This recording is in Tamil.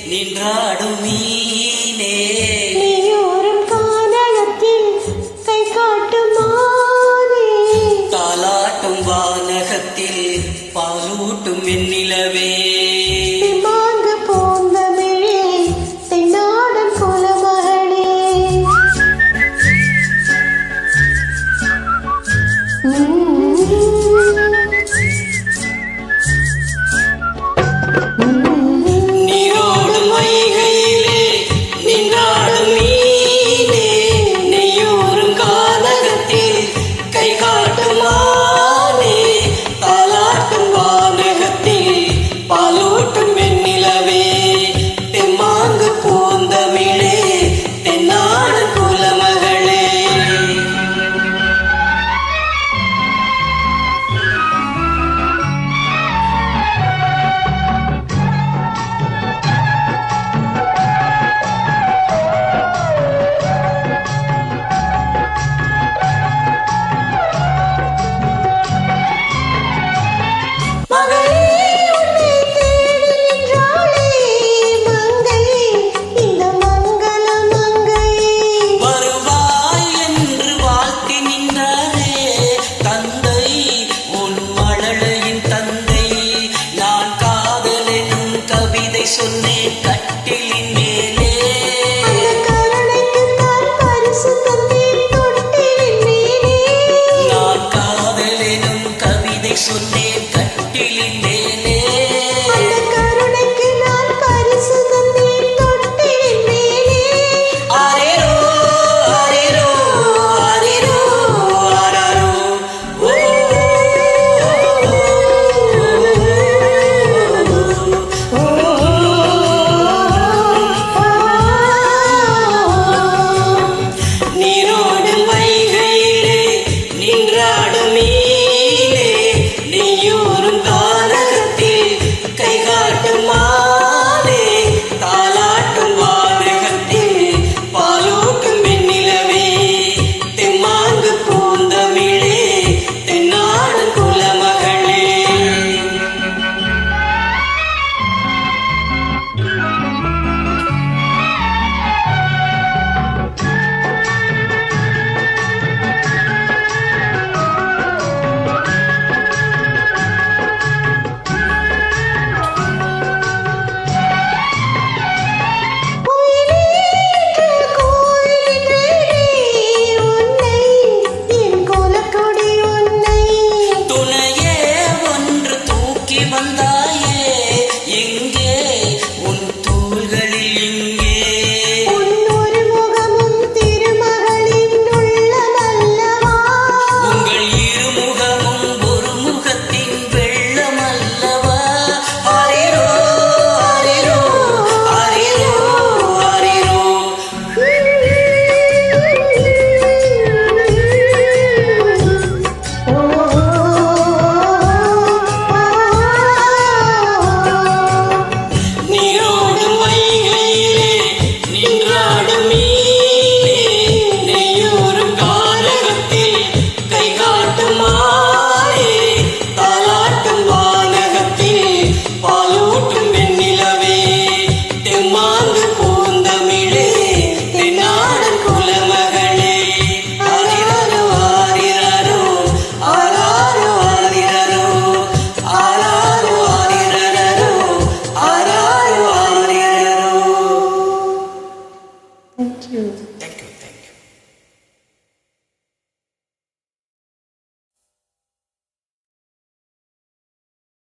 நின்றாடும் மீனே நீயோரும் கானகத்தில் கை காட்டும் மானே தாலாட்டும் வானகத்தில் பாலூட்டும் வெண்ணிலவே மாங்கு போந்தமிழே தென்னாடன் குலமகளே நீரோடும் வைகையிலே நின்றாடும் மீனே நெய்யூரும் கானகத்தில் கை காட்டும் மானே தாலாட்டும் வானகத்தில் பாலூட்டும் வெண்ணிலவே தெம்மாங்கு போந்தமிழே தென்னாடு குலமகளே வருவாய் என்று வாழ்த்தி நின்றாரே தந்தை உன் மழலையின் தந்தை நான் காதல் எனும் கவிதை சொன்னேன் கட்டிலின்